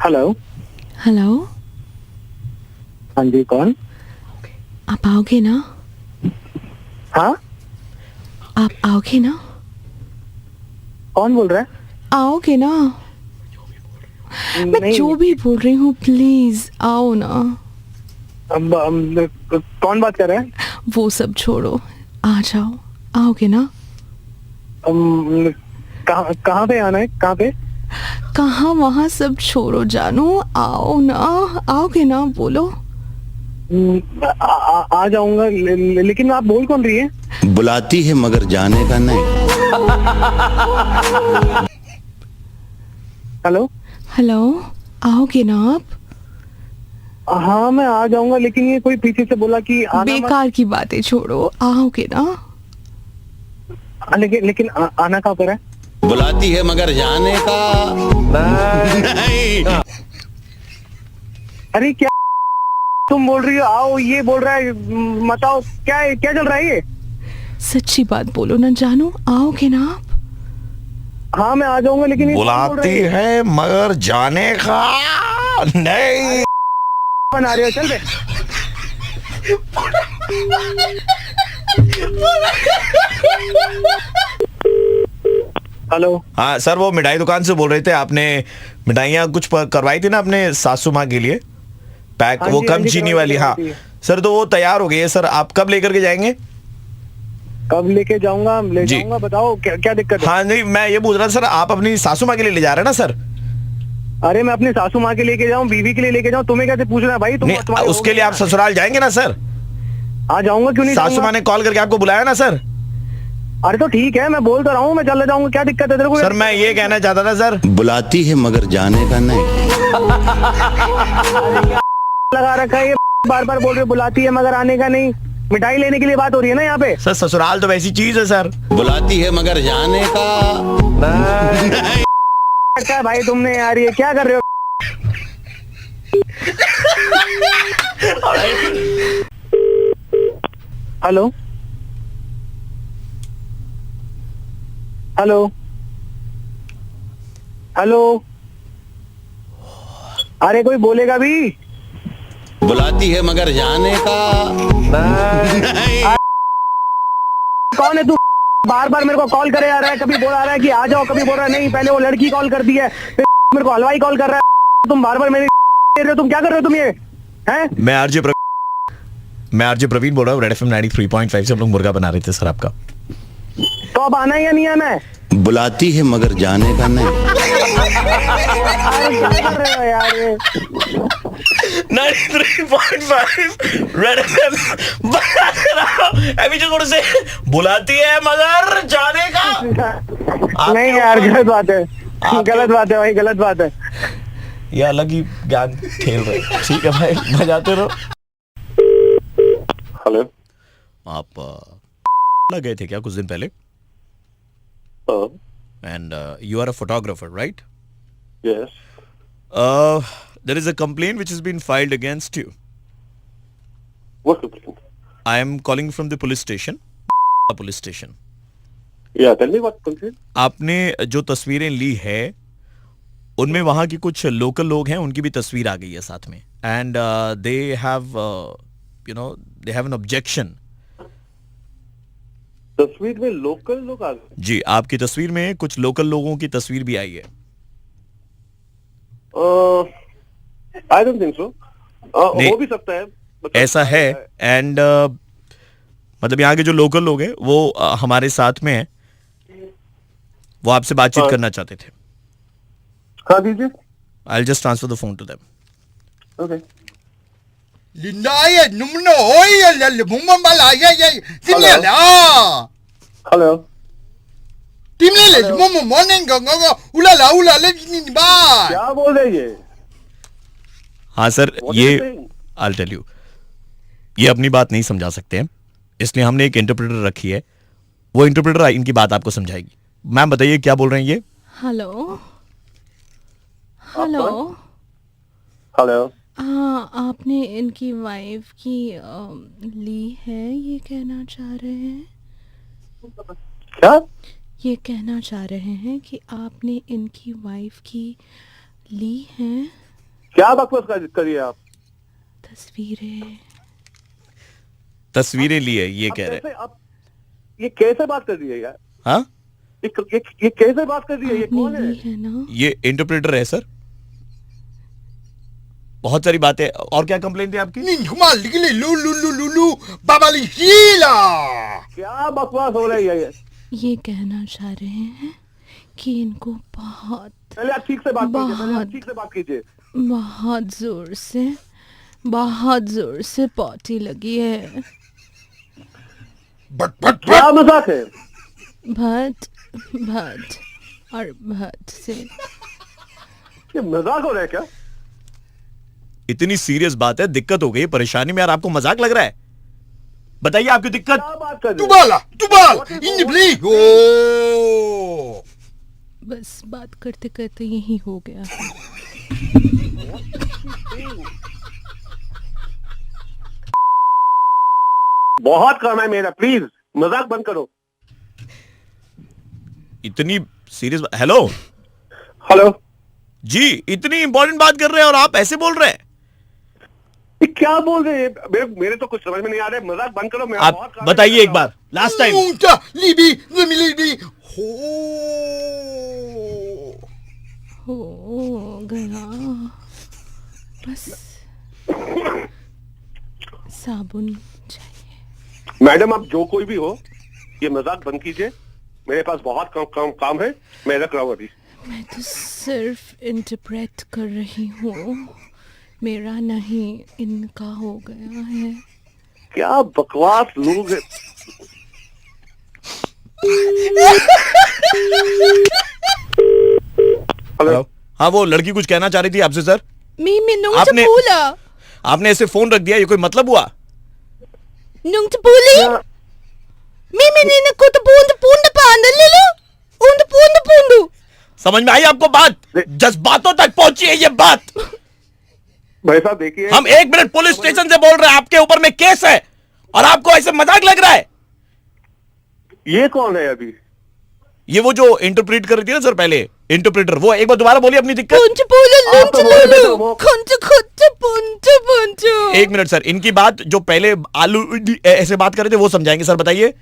Hello. Hello. हाँ जी, कौन? आप आओगे ना? हाँ, आप आओगे ना? कौन बोल रहा है? आओगे ना? मैं जो नहीं। भी बोल रही हूँ, प्लीज आओ ना। कौन बात कर रहा है? वो सब छोड़ो, आ जाओ। आओगे ना? कहाँ कहाँ पे आना है? कहाँ पे? कहाँ वहाँ सब छोड़ो जानू, आओ ना। आओगे ना? बोलो। आ जाऊंगा, लेकिन आप बोल कौन रही है? बुलाती है मगर जाने का नहीं। हेलो। हेलो। आओगे ना आप? हाँ, मैं आ जाऊंगा, लेकिन ये कोई पीछे से बोला कि आना मत। बेकार की बातें छोड़ो, आओगे ना? लेकिन आना कहाँ पर है? बुलाती है मगर जाने का नहीं। अरे क्या तुम बोल रही हो? आओ, ये बोल रहा है मत आओ। क्या क्या चल रहा है ये? सच्ची बात बोलो ना जानू, आओगे ना आप? हाँ, मैं आ जाऊंगा, लेकिन ये कौन बोल रहा बुलाती है मगर जाने का नहीं। बना रहे हो? चल बे। हेलो। हाँ सर, वो मिठाई दुकान से बोल रहे थे। आपने मिठाइयाँ कुछ करवाई थी ना अपने सासू माँ के लिए पैक, हाँ वो जी, कम हाँ जी, चीनी करवाई वाली। हाँ थी। सर, तो वो तैयार हो गई है सर। आप कब लेकर के जाएंगे? कब लेके जाऊंगा? ले जी। जाऊंगा, बताओ क्या क्या दिक्कत है? हाँ नहीं, मैं ये पूछ रहा था सर, आप अपनी सासू माँ के लिए ले जा रहे हैं ना सर? अरे मैं अपनी सासू माँ के लेके जाऊँ, बीवी के लिए लेके जाऊँ, तुम्हें कैसे पूछ रहा है भाई? नहीं, तुम्हारे उसके हो लिए आप गया। ससुराल जाएंगे ना सर? आ जाऊंगा, क्यों नहीं सासू जाऊंगा? माँ ने कॉल करके आपको बुलाया ना सर? अरे तो ठीक है, मैं बोल तो रहा हूँ, मैं चले जाऊंगा, क्या दिक्कत है तेरे को? सर मैं ये कहना चाहता था सर। बुलाती है मगर जाने का नहीं। लगा रखा है ये, बार बार बोल रहे हो बुलाती है मगर आने का नहीं। मिठाई लेने के लिए बात हो रही है ना यहाँ पे। सर ससुराल तो वैसी चीज है सर। बुलाती है मगर जाने का नहीं। क्या भाई तुमने यार, ये क्या कर रहे हो? हेलो। हेलो। हेलो। अरे कोई बोलेगा भी? बुलाती है मगर जाने का नहीं। कौन है तू? बार बार मेरे को कॉल करे आ रहा है, कभी बोल आ रहा है कि आ जाओ, कभी बोल रहा है नहीं। पहले वो लड़की कॉल कर दी है, फिर मेरे को हलवाई कॉल कर रहा है। तुम बार बार मेरे दे रहे हो, तुम क्या कर रहे हो? तुम ये हैं? मैं आरजे प्रवीण बोल रहा हूँ, रेड एफएम 93.5 से हम लोग मुर्गा बना रहे थे सर आपका। तो अब आना है या नहीं आना है? बुलाती है मगर जाने का नहीं। अरे क्या कर रहे हो यार ये? 93.5 रेड एफएम बना रहा हूँ। अभी जो थोड़े से बुलाती है मगर जाने का। नहीं यार, गलत बात है, गलत बात है भाई, गलत बात है। ये अलग ही ज्ञान खेल रहे हैं। ठीक है भाई, बजाते रहो। हेलो। आप गए थे क्या कुछ दिन पहले? And you are a photographer, right? Yes. There is a complaint which has been filed against you. What complaint? I am calling from the police station. Police station. Yeah, tell me what complaint? आपने जो तस्वीरें ली है उनमें वहाँ की कुछ local लोग हैं, उनकी भी तस्वीर आ गई है साथ में। And they have they have an objection. तस्वीर में लोकल लोग आ गए? जी, आपकी तस्वीर में कुछ लोकल लोगों की तस्वीर भी आई है। I don't think so. नहीं, हो भी सकता है। ऐसा है। एंड मतलब यहाँ के जो लोकल लोग हैं वो हमारे साथ में हैं, वो आपसे बातचीत हाँ। करना चाहते थे। हाँ दीजिए। I'll just transfer the phone to them. Okay. Lindaya, numno, oye, bumambala, ya, timle, Hello. timle, mumu, morning, ulala, ni ba. क्या बोल रहे ये? हाँ सर, What are ये you saying? I'll tell you, ये अपनी बात नहीं समझा सकते हैं, इसलिए हमने एक इंटरप्रेटर रखी है। वो इंटरप्रेटर इनकी बात आपको समझाएगी। मैम बताइए क्या बोल रहे हैं ये? हेलो। हेलो। Hello. हाँ, आपने इनकी वाइफ की ली है, ये कहना चाह रहे हैं? क्या? ये कहना चाह रहे हैं कि आपने इनकी वाइफ की ली है। क्या बकवास करिए आप? तस्वीरें ली है ये अब कह रहे कैसे आप ये कैसे बात कर रही है यार? हाँ ये कैसे बात कर रही है? ये कौन है? है ना ये इंटरप्रेटर है सर। बहुत सारी बातें। और क्या कंप्लेंट थी आपकी? निंगमा लिगली लू बाबाली शीला। क्या बकवास हो रही है ये? ये कहना चाह रहे हैं कि इनको बहुत पहले आप ठीक से बात कीजिए, पहले आप ठीक से बात कीजिए। बहुत जोर से पॉटी लगी है। बट क्या मजाक है? भट और भट से। ये मजाक हो रहा है क्या? इतनी सीरियस बात है, दिक्कत हो गई, परेशानी में यार, आपको मजाक लग रहा है? बताइए आपकी दिक्कत। क्या बात कर रहे हो? तुबाल इंजली ओ। बस बात करते करते यही हो गया। बहुत काम है मेरा, प्लीज मजाक बंद करो। इतनी सीरियस। हेलो हेलो, जी, इतनी इंपॉर्टेंट बात कर रहे हैं और आप ऐसे बोल रहे हैं? ये क्या बोल रहे हैं? मेरे तो कुछ समझ में नहीं आ रहा है। मजाक बंद करो। मेरा बहुत आप काम है। बताइए एक बार, लास्ट टाइम। ऊंचा लिबी लिबी हो गया। बस साबुन चाहिए। मैडम, आप जो कोई भी हो, ये मजाक बंद कीजिए। मेरे पास बहुत काम है। मैं रख रहा हूँ अभी। मैं तो सिर्फ इंटरप्रेट कर रही हूँ, मेरा नहीं इनका हो गया है। क्या बकवास लोग हैं। हेलो। हाँ, वो लड़की कुछ कहना चाह रही थी आपसे सर। Mimi, nung आपने- tapula. आपने ऐसे फोन रख दिया, ये कोई मतलब हुआ? Nung tapuli? क्या- Mimi, nina ko punda panda lilo. Pundu. समझ में आई आपको बात? जज्बातों तक पहुंची है ये बात। भाई साहब देखिए, हम 1 मिनट पुलिस स्टेशन से बोल रहे हैं, आपके ऊपर में केस है और आपको ऐसे मजाक लग रहा है? ये कौन है अभी? ये वो जो इंटरप्रेट कर रही थी ना सर पहले, इंटरप्रेटर, वो एक बार दोबारा बोलिए अपनी दिक्कत। Pundu आप तो बोल रहे थे वो- pundu. 1 मिनट सर, इनकी बात जो पहले आलू ऐसे बात कर रहे थे वो समझाएंगे सर, बताइए।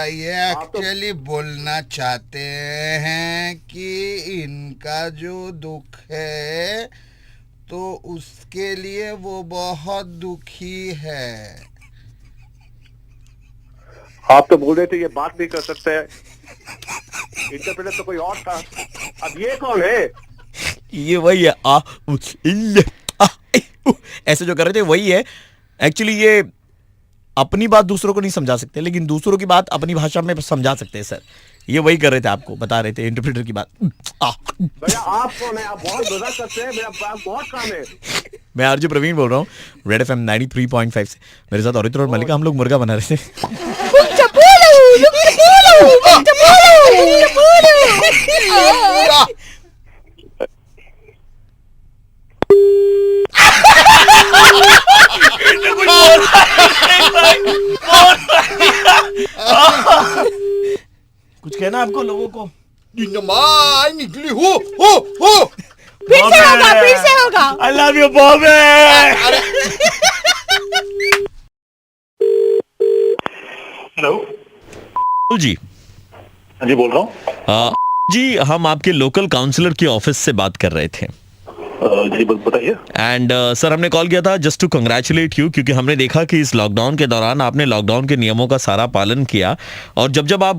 ये एक्चुअली बोलना चाहते हैं कि इनका जो दुख है तो उसके लिए वो बहुत दुखी है। आप तो बोल रहे थे ये बात नहीं कर सकते। इंटरप्रेटर तो कोई और था। अब ये कौन है? ये वही है ऐसे जो कर रहे थे वही है। एक्चुअली ये अपनी बात दूसरों को नहीं समझा सकते, लेकिन दूसरों की बात अपनी भाषा में समझा सकते हैं सर। ये वही कर रहे थे, आपको बता रहे थे इंटरप्रेटर की बात। भैया आप कौन है? आप बहुत मजाक करते हैं। मेरा बहुत काम है। मैं आरजे प्रवीण बोल रहा हूँ, रेड एफएम 93.5 से। मेरे साथ औरित्र और मलिका, हम लोग मुर्गा बना रहे थे। कुछ कहना आपको लोगों को? निकली हो फिर से होगा। आई लव यू बॉबे। हेलो जी। हाँ जी, बोल रहा हूँ। जी, हम आपके लोकल काउंसलर के ऑफिस से बात कर रहे थे। जी बताइए। एंड सर, हमने कॉल किया था जस्ट टू कंग्रेचुलेट यू, क्योंकि हमने देखा कि इस लॉकडाउन के दौरान आपने लॉकडाउन के नियमों का सारा पालन किया और जब आप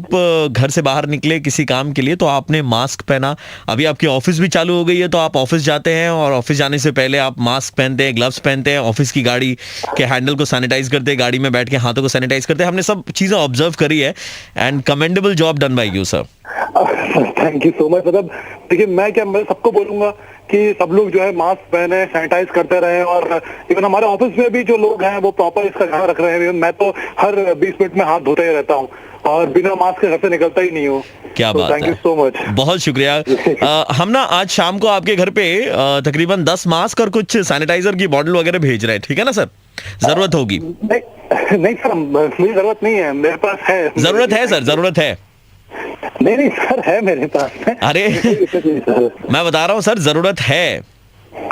घर से बाहर निकले किसी काम के लिए तो आपने मास्क पहना। अभी आपकी ऑफिस भी चालू हो गई है, तो आप ऑफिस जाते हैं और ऑफिस जाने से पहले आप मास्क पहनते हैं, ग्लव्स पहनते हैं, ऑफिस की गाड़ी के हैंडल को सैनिटाइज करते हैं, गाड़ी में बैठ के हाथों को सैनिटाइज करते हैं। हमने सब चीज़ें ऑब्जर्व करी है and commendable job done by you sir. Thank you so much. मतलब देखिए, मैं सबको बोलूंगा कि सब लोग जो है मास्क पहने, सैनिटाइज करते रहे और इवन हमारे ऑफिस में भी जो लोग हैं वो प्रॉपर इसका ध्यान रख रहे हैं। मैं तो हर 20 मिनट में हाथ धोते ही रहता हूँ और बिना मास्क के घर से निकलता ही नहीं हूँ। क्या बात है, थैंक यू सो मच, बहुत शुक्रिया। हम ना आज शाम को आपके घर पे तकरीबन 10 मास्क और कुछ सैनिटाइजर की बॉटल वगैरह भेज रहे हैं, ठीक है ना सर? जरूरत होगी? नहीं सर, मुझे जरूरत नहीं है, मेरे पास है। जरूरत है सर, जरूरत है। नहीं सर, है मेरे पास। अरे मैं बता रहा हूँ सर, जरूरत है।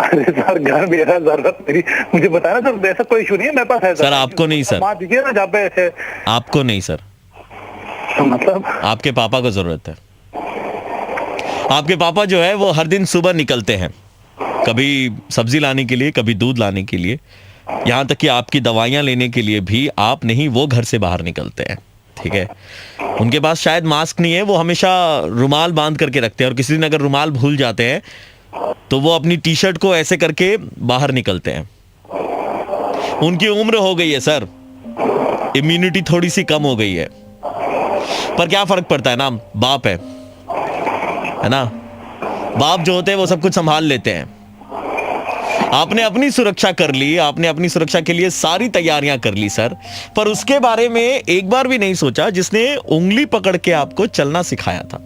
अरे सर घर मेरा, जरूरत मेरी, मुझे बताया ना सर, ऐसा कोई इशू नहीं है मेरे पास है सर आपको नहीं सर, बात दीजिए ना जहाँ पे ऐसे, आपको नहीं सर, मतलब आपके पापा को जरूरत है। आपके पापा जो है वो हर दिन सुबह निकलते हैं, कभी सब्जी लाने के लिए, कभी दूध लाने के लिए, यहाँ तक कि आपकी दवाइयाँ लेने के लिए भी आप नहीं, वो घर से बाहर निकलते हैं। ठीक है, उनके पास शायद मास्क नहीं है, वो हमेशा रुमाल बांध करके रखते हैं, और किसी दिन अगर रुमाल भूल जाते हैं तो वो अपनी टी शर्ट को ऐसे करके बाहर निकलते हैं। उनकी उम्र हो गई है सर, इम्यूनिटी थोड़ी सी कम हो गई है, पर क्या फर्क पड़ता है ना, बाप है ना, बाप जो होते हैं वो सब कुछ संभाल लेते हैं। आपने अपनी सुरक्षा कर ली, आपने अपनी सुरक्षा के लिए सारी तैयारियां कर ली सर, पर उसके बारे में एक बार भी नहीं सोचा जिसने उंगली पकड़ के आपको चलना सिखाया था।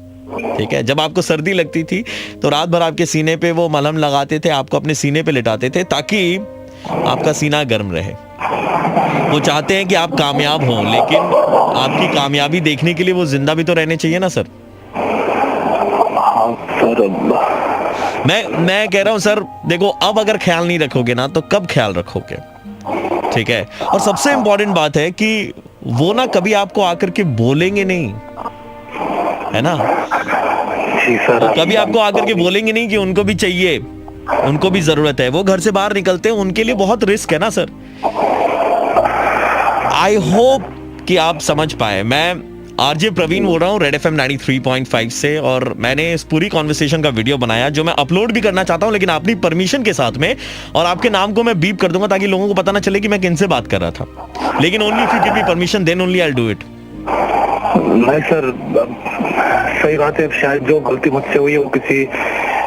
ठीक है, जब आपको सर्दी लगती थी तो रात भर आपके सीने पे वो मलहम लगाते थे, आपको अपने सीने पे लिटाते थे ताकि आपका सीना गर्म रहे। वो चाहते हैं कि आप कामयाब हों, लेकिन आपकी कामयाबी देखने के लिए वो जिंदा भी तो रहने चाहिए ना सर। मैं कह रहा हूं सर, देखो अब अगर ख्याल नहीं रखोगे ना तो कब ख्याल रखोगे। ठीक है, और सबसे इंपॉर्टेंट बात है कि वो ना कभी आपको आकर के बोलेंगे नहीं, है ना, कभी आपको आकर के बोलेंगे नहीं कि उनको भी चाहिए, उनको भी जरूरत है। वो घर से बाहर निकलते हैं, उनके लिए बहुत रिस्क है ना सर। आई होप कि आप समझ पाए। मैं आरजे प्रवीण बोल रहा हूँ रेड एफएम 93.5 से, और मैंने इस पूरी कॉन्वर्सेशन का वीडियो बनाया जो मैं अपलोड भी करना चाहता हूँ, लेकिन अपनी परमिशन के साथ में, और आपके नाम को मैं बीप कर दूंगा ताकि लोगों को पता ना चले कि मैं किनसे बात कर रहा था, लेकिन only if you give me permission then only I will do it. नहीं सर, सही बात है, शायद जो गलती मुझसे हुई है वो किसी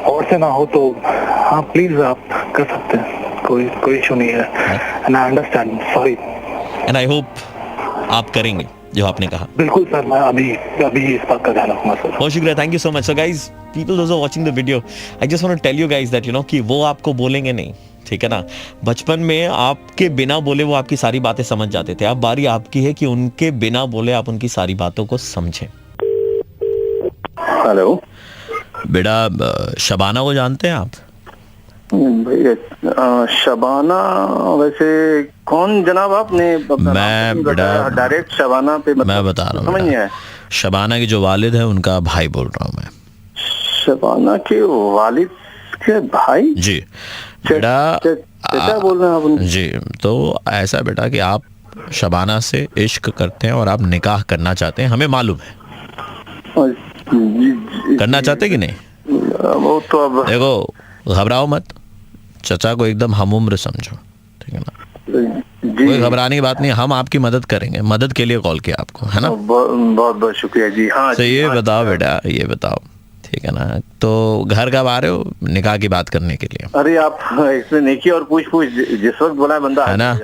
और से ना हो, तो हाँ प्लीज आप कर सकते हैं, कोई इशू नहीं है, and I understand, sorry, and I hope आप करेंगे जो आपने कहा। बिल्कुल सर, मैं अभी इस बात का ध्यान रखूंगा सर। बहुत शुक्रिया, thank you so much. So guys, people those are watching the video, I just want to tell you guys that you know कि वो आपको बोलेंगे नहीं, ठीक है ना। बचपन में आपके बिना बोले वो आपकी सारी बातें समझ जाते थे, अब बारी आपकी है कि उनके बिना बोले आप उनकी सारी बातों को समझें। हेलो बेटा, शबाना को जानते हैं आप? भैया, शबाना, वैसे कौन जनाब आपने? मैं बेटा डायरेक्ट शबाना पे मैं बता रहा हूँ, समझ नहीं आया। शबाना के जो वालिद है उनका भाई बोल रहा हूँ मैं। शबाना के वालिद के भाई? जी बेटा, क्या बोल रहे हैं आप? जी, तो ऐसा बेटा कि आप शबाना से इश्क करते हैं और आप निकाह करना चाहते हैं, हमें मालूम है। करना चाहते कि नहीं? वो तो अब देखो, घबराओ मत, चचा को एकदम हम उम्र समझो, ठीक है ना, कोई घबराने की बात नहीं, हम आपकी मदद करेंगे, मदद के लिए कॉल किया आपको, है ना। बहुत बहुत शुक्रिया जी। हाँ तो ये बताओ बेटा, ये बताओ, ठीक है ना, तो घर कब आ रहे हो निकाह की बात करने के लिए? अरे आप इसमें नेकी और पूछ जिस वक्त बोला बंदा है ना,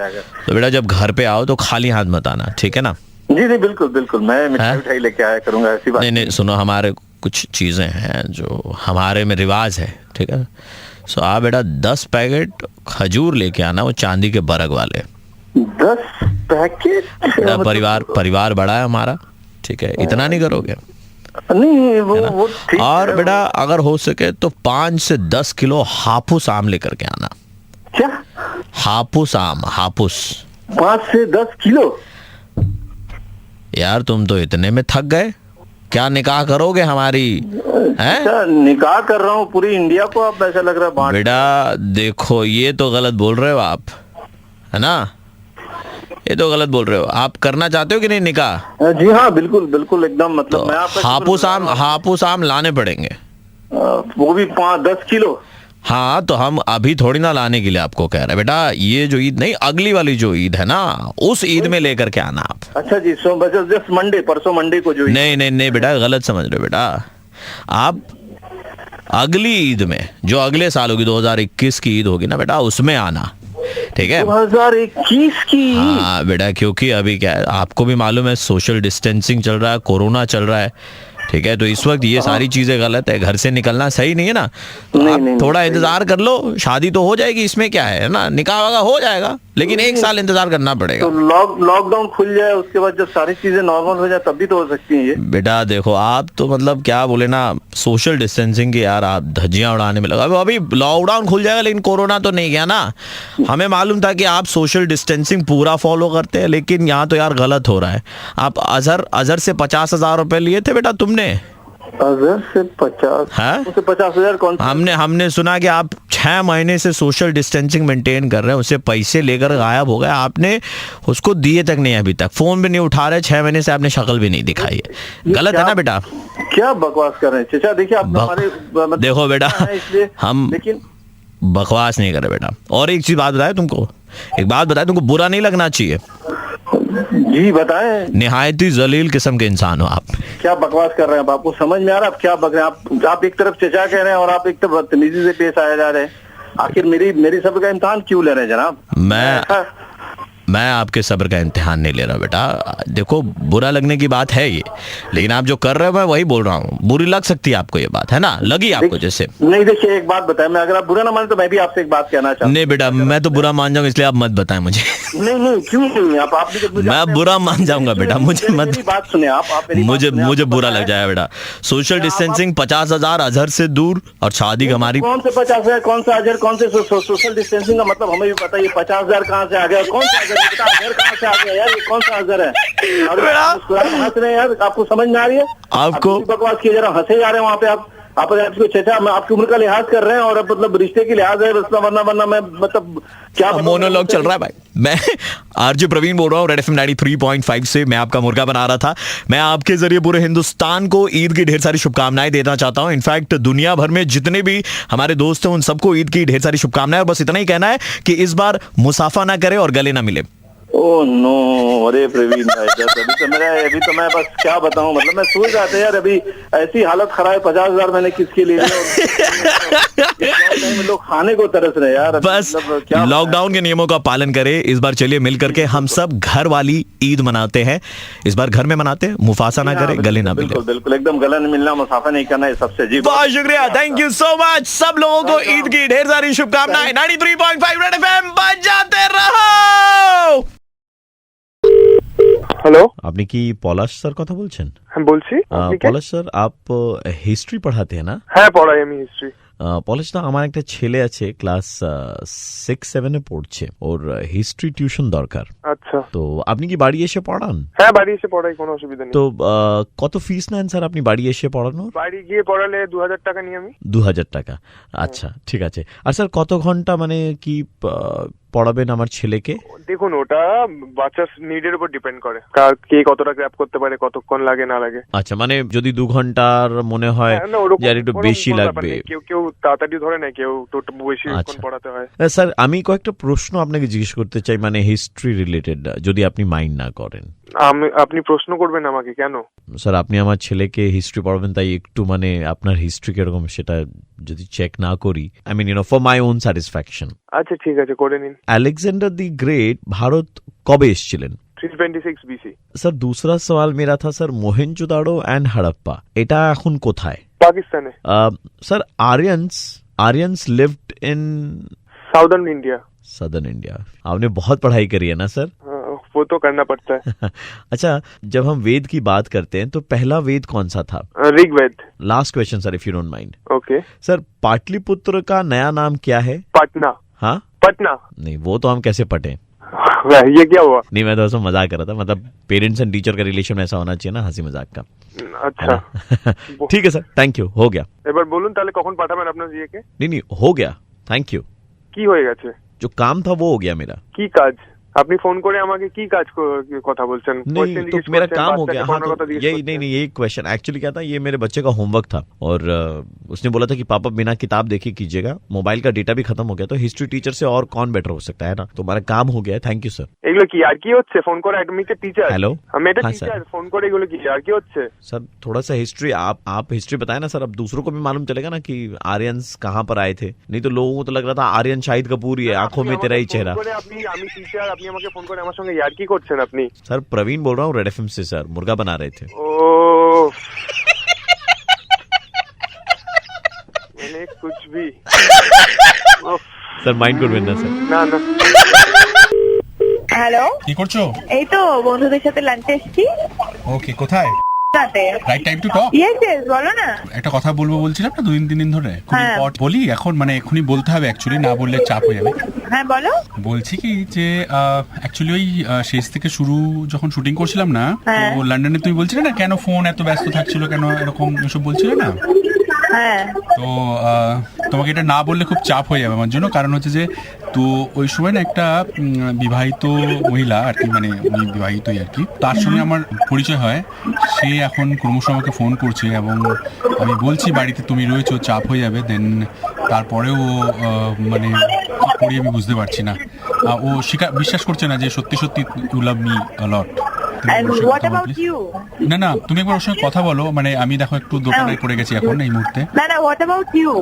तो बेटा जब घर पे आओ तो खाली हाथ मत आना, ठीक है ना। जी जी बिल्कुल बिल्कुल, मैं मिठाई लेके आया करूंगा, ऐसी बात नहीं, सुनो, हमारे कुछ चीजें हैं जो हमारे में रिवाज है, ठीक है। सो आप बेटा 10 पैकेट खजूर लेके आना, वो चांदी के बरग वाले। 10 पैकेट? परिवार बड़ा है हमारा, ठीक है, इतना नहीं करोगे? नहीं, वो ठीक और है। बेटा अगर हो सके तो 5 से 10 किलो हापुस आम लेकर के आना। क्या? हापुस आम, हापुस। 5 से 10 किलो? यार तुम तो इतने में थक गए, क्या निकाह करोगे हमारी? हैं? निकाह कर रहा हूँ पूरी इंडिया को, आप ऐसा लग रहा है बांट। बेटा देखो, ये तो गलत बोल रहे हो आप, है ना, ये तो गलत बोल रहे हो। आप करना चाहते हो कि नहीं निकाह? जी हाँ बिल्कुल बिल्कुल, एकदम, मतलब तो मैं आपका हापुस आम लाने पड़ेंगे, वो भी 5-10 किलो। हाँ, तो हम अभी थोड़ी ना लाने के लिए आपको कह रहे हैं बेटा, ये जो ईद नहीं, अगली वाली जो ईद है ना, उस ईद में लेकर के आना आप। अच्छा जी, सो बस जस्ट मंडे, परसों मंडे को जो नहीं बेटा, गलत समझ रहे हो बेटा, आप अगली ईद में, जो अगले साल होगी 2021 की ईद होगी ना बेटा, उसमें आना, ठीक है। 2021 की? हाँ बेटा, क्योंकि अभी क्या है आपको भी मालूम है, सोशल डिस्टेंसिंग चल रहा है, कोरोना चल रहा है, ठीक है, तो इस वक्त ये सारी चीजें गलत है, घर से निकलना सही नहीं है ना। तो आप थोड़ा इंतजार कर लो, शादी तो हो जाएगी, इसमें क्या है ना, निकाह वगैरह हो जाएगा। लेकिन 1 साल इंतजार करना पड़ेगा। तो लॉकडाउन खुल जाए, उसके बाद जब सारी चीजें नॉर्मल हो जाए तब भी तो हो सकती है ये। बेटा देखो, आप तो मतलब क्या बोले ना, सोशल डिस्टेंसिंग की यार आप धज्जियां उड़ाने में लगा। अभी लॉकडाउन खुल जाएगा लेकिन कोरोना तो नहीं गया ना। हमें मालूम था कि आप सोशल डिस्टेंसिंग पूरा फॉलो करते हैं, लेकिन यहाँ तो यार गलत हो रहा है। आप अजहर से 50,000 रुपए लिए थे बेटा तुमने। अजहर से 50,000 कौन? हमने सुना कि आप 6 महीने से सोशल डिस्टेंसिंग मेंटेन कर रहे हैं, उससे पैसे लेकर गायब हो गए, आपने उसको दिए तक नहीं, अभी तक फोन भी नहीं उठा रहे, 6 महीने से आपने शक्ल भी नहीं दिखाई है। गलत है ना बेटा? क्या बकवास कर रहे हैं चाचा? देखिए आप हमारे देखो बेटा, हम लेकिन बकवास नहीं कर रहे बेटा। और एक चीज बात बताए तुमको, तुमको बुरा नहीं लगना चाहिए। जी बताएं। निहायत ही जलील किस्म के इंसान हो आप। क्या बकवास कर रहे हैं? आपको समझ में आ रहा है आप क्या बक रहे हैं? आप एक तरफ चचा कह रहे हैं और आप एक तरफ बदतमीजी से पेश आए जा रहे हैं। आखिर मेरी सब्र का इम्तिहान क्यों ले रहे हैं जनाब? मैं आपके सब्र का इम्तिहान नहीं ले रहा बेटा। देखो, बुरा लगने की बात है ये, लेकिन आप जो कर रहे हो मैं वही बोल रहा हूँ। बुरी लग सकती है आपको ये बात, है ना? लगी आपको जैसे? नहीं देखिए, एक बात बताएं, मैं अगर आप बुरा ना माने तो मैं भी आपसे एक बात कहना चाहता हूँ। नहीं बेटा, मैं तो बुरा मान जाऊंगा, इसलिए आप मत बताएं मुझे। नहीं क्यों नहीं? आप भी मैं बुरा मान जाऊंगा बेटा, मुझे मत बात सुने आप मुझे बुरा लग जाएगा बेटा। सोशल डिस्टेंसिंग 50,000 अजहर से दूर और शादी हमारी। कौन से 50,000? कौन सा अजहर? कौन से सोशल डिस्टेंसिंग का मतलब हमें भी पता है। ये 50,000 कहाँ से आ गया? कौन सा अजहर कहाँ से आ गया यार? ये कौन सा अजहर है? हंस रहे हैं यार, आपको समझ में आ रही है? आपको बकवास किए जा रहे, हंसे जा रहे हैं वहाँ पे आप चचा, मैं आपकी उम्र का लिहाज कर रहे हैं और मतलब रिश्ते की लिहाज है, वरना मैं मतलब क्या मोनोलॉग चल रहा है भाई। मैं आरजे प्रवीण बोल रहा हूँ, रेड एफएम 93.5 से। मैं आपका मुर्गा बना रहा था। मैं आपके जरिए पूरे हिंदुस्तान को ईद की ढेर सारी शुभकामनाएं देना चाहता हूँ। इनफैक्ट दुनिया भर में जितने भी हमारे दोस्त हैं उन सबको ईद की ढेर सारी शुभकामनाएं। और बस इतना ही कहना है कि इस बार मुसाफा ना करे और गले ना मिले। ओह नो, अरे प्रवीण भाई, अभी तो मैं बस क्या बताऊं, मतलब मैं सोच रहा था यार, अभी ऐसी हालत खराब है, 50,000 मैंने किसके लिए लोग खाने को तरस रहे यार। बस लॉकडाउन के नियमों का पालन करें इस बार। चलिए मिल करके हम सब घर वाली ईद मनाते हैं। इस बार घर में मनाते हैं, मुफासा ना करे, गले ना मिले। बिल्कुल एकदम गला नहीं मिलना, मुसाफा नहीं करना, ये सबसे जी। बहुत शुक्रिया, थैंक यू सो मच। सब लोगों को ईद की ढेर सारी शुभकामनाएं। 93.5 रेड एफएम बजाते रहो। হ্যালো, আপনি কি পলাশ স্যার কথা বলছেন? হ্যাঁ বলছি। পলাশ স্যার, आप हिस्ट्री पढ़ाते हैं ना? হ্যাঁ পড়াই আমি হিস্ট্রি। পলাশ দা, আমার একটা ছেলে আছে ক্লাস 6-7 পড়ছে, ওর হিস্ট্রি টিউশন দরকার। আচ্ছা, তো আপনি কি বাড়ি এসে পড়ান? হ্যাঁ বাড়ি এসে পড়াই, কোনো অসুবিধা নেই। তো কত ফিস নেন স্যার আপনি বাড়ি এসে পড়ানোর? বাড়ি গিয়ে পড়ালে 2000 টাকা নিই আমি। 2000 টাকা, আচ্ছা ঠিক আছে। আর স্যার কত ঘন্টা মানে কি পড়াবেন আমার ছেলেকে? দেখুন, ওটা বাচ্চার নিডের উপর ডিপেন্ড করে, কে কতটা গ্র্যাব করতে পারে, কতক্ষণ লাগে না লাগে। আচ্ছা, মানে যদি 2 ঘন্টার মনে হয় যে একটু বেশি লাগবে, কেউ তাড়াতাড়ি ধরে নেয়, কেউ তো বেশি পড়াতে হয়। স্যার আমি কয়েকটা প্রশ্ন আপনাকে জিজ্ঞেস করতে চাই, মানে হিস্ট্রি রিলেটেড, যদি আপনি মাইন্ড না করেন। আপনি প্রশ্ন করবেন আমাকে? কেন স্যার, আপনি আমার ছেলেকে হিস্ট্রি পড়াবেন, তাই একটু মানে আপনার হিস্ট্রি কিরকম সেটা যদি চেক না করি, I mean for my own satisfaction. আচ্ছা ঠিক আছে, করে নিন। अलेक्जेंडर दी ग्रेट भारत कबे এসেছিলেন? 326 BC। স্যার दूसरा सवाल मेरा था सर, मोहेंजोदाड़ो एंड हड़प्पा এটা এখন কোথায়? পাকিস্তানে। Sir Aryans lived in southern India. Southern India. आपने बहुत पढ़ाई करी है ना सर? वो तो करना पड़ता है। अच्छा, जब हम वेद की बात करते हैं तो पहला वेद कौन सा था? Rigveda. Last question sir, if you don't mind. Okay sir, Pataliputra का नया नाम क्या है? पटना। हाँ पटना नहीं, वो तो हम कैसे पढ़े? ये क्या हुआ? नहीं, मैं तो उसमें मजाक कर रहा था, मतलब पेरेंट्स एंड टीचर का रिलेशन ऐसा होना चाहिए ना, हंसी मजाक का। अच्छा ठीक है सर, थैंक यू, हो गया। এবার বলুন তাহলে কখন পাঠাবেন আপনার জিকে? नहीं हो गया, थैंक यू। কি হয়ে গেছে? जो काम था वो हो गया मेरा। কি কাজ? আপনি ফোন করে আমাকে কি কাজ কথা বলছেন? नहीं तो मेरा काम हो गया। हाँ, तो यही नहीं क्वेश्चन एक्चुअली क्या था, ये मेरे बच्चे का होमवर्क था और उसने बोला था कि पापा बिना किताब देखे कीजिएगा, मोबाइल का डेटा भी खत्म हो गया, तो हिस्ट्री टीचर से और कौन बेटर हो सकता है ना, तो हमारा काम हो गया। Thank you sir. এগুলো কি আর কি হচ্ছে? ফোন করে আমি কে टीचर। हेलो, আমি এটা टीचर, ফোन করে এগুলো কি আর কি হচ্ছে? सर थोड़ा सा हिस्ट्री आप हिस्ट्री बताए ना सर, अब दूसरों को भी मालूम चलेगा ना कि आर्यंस कहाँ पर आए थे, नहीं तो लोगों को तो लग रहा था आर्यन शाहिद कपूर ही है, आंखों में तेरा ही चेहरा। আমি टीचर, আপনি আমাকে ফোন করে আমার সঙ্গে यार की করছেন আপনি? सर प्रवीण बोल रहा हूँ, रेड एफएम से सर, मुर्गा बना रहे थे। ओ मैंने कुछ भी सर माइंड करবেন না सर। ना হ্যালো, কি করছো? এই তো বন্ধুদের সাথে লাঞ্চে এসেছি। ওকে, কোথায়? রাতে। Right time to talk. Yes yes, বলো না। একটা কথা বলবো বলছিলাম না 2-3 দিন ধরে, খুব হ্যাঁ। ইম্পর্টেন্ট বলি এখন, মানে এখনই বলতে হবে অ্যাকচুয়ালি, না বললে চাপ হয়ে যাবে। হ্যাঁ বলো। বলছি কি যে অ্যাকচুয়ালি ওই শেষ থেকে শুরু যখন শুটিং করছিলাম না, হ্যাঁ। তো লন্ডনে তুমি বলছিলে না কেন ফোন এত ব্যস্ত থাকছিল, কেন এরকম এসব বলছিলে না? হ্যাঁ। তো তোমাকে এটা না বললে খুব চাপ হয়ে যাবে আমার জন্য, কারণ হচ্ছে যে তো ওই সময় না একটা বিবাহিত মহিলা আর কি, মানে উনি বিবাহিতই আর কি, তার সঙ্গে আমার পরিচয় হয়। সে এখন ক্রমশ আমাকে ফোন করছে এবং আমি বলছি বাড়িতে তুমি রয়েছো, চাপ হয়ে যাবে, দেন তারপরেও মানে কি করি আমি বুঝতে পারছি না। ও বিশ্বাস করছে না যে সত্যি সত্যি you love me a lot. And what about you? না না, তুমি একবার ওর সঙ্গে কথা বলো, মানে আমি দেখো একটু দোকানে পড়ে গেছি এখন এই মুহূর্তে। না না, what about you?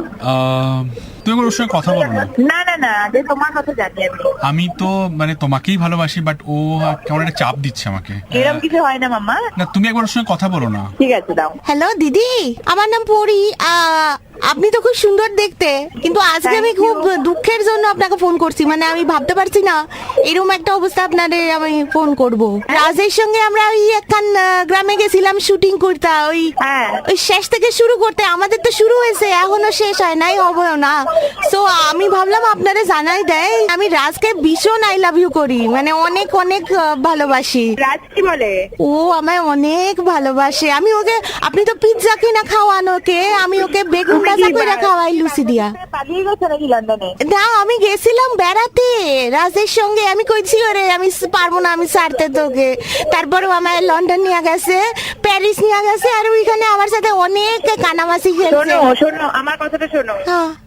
তুমি একবার ওর সঙ্গে কথা বলো না। না না না, আগে তোমার কথা জানি আমি। আমি তো মানে তোমাকেই ভালোবাসি, বাট ও কেমন একটা চাপ দিচ্ছে আমাকে। এরকম কিছু হয় না মামা। না, তুমি একবার ওর সঙ্গে কথা বলো না। ঠিক আছে, দাও। হ্যালো দিদি, আমার নাম পরি। আপনি তো খুব সুন্দর দেখতে, কিন্তু আজকে আমি খুব দুঃখের জন্য আপনাকে ফোন করছি। মানে আমি ভাবতে পারছি না এরকম একটা অবস্থা আপনাদের আমি ফোন করব। রাজের সঙ্গে আমরা ওই একখান গ্রামে গেছিলাম শুটিং করতে, ওই শেষ থেকে শুরু করতে। আমাদের তো শুরু হয়েছে, এখনো শেষ হয় নাই, হবেও না। সো আমি ভাবলাম আপনারা জানাই দেয়, আমি রাজকে ভীষণ আই লাভ ইউ করি, মানে অনেক অনেক ভালোবাসি। রাজ কি বলে? ও আমায় অনেক ভালোবাসে। আমি ওকে, আপনি তো পিৎজা কিনা খাওয়ান ওকে, আমি ওকে বেগুন ভাজা করে খাওয়াই লুচি দিয়া। পালিয়ে গেছে নাকি লন্ডনে? না, আমি গেছিলাম বেড়াতে রাজের সঙ্গে। আমি কইছি ওরে আমি পারবো না, আমি ছাড়তে তোকে। তারপরও আমায় লন্ডন নিয়ে গেছে, প্যারিস নিয়ে গেছে, আর ওইখানে আমার সাথে অনেক কানামাছি খেলছে। শোনো শোনো, আমার কথাটা শোনো।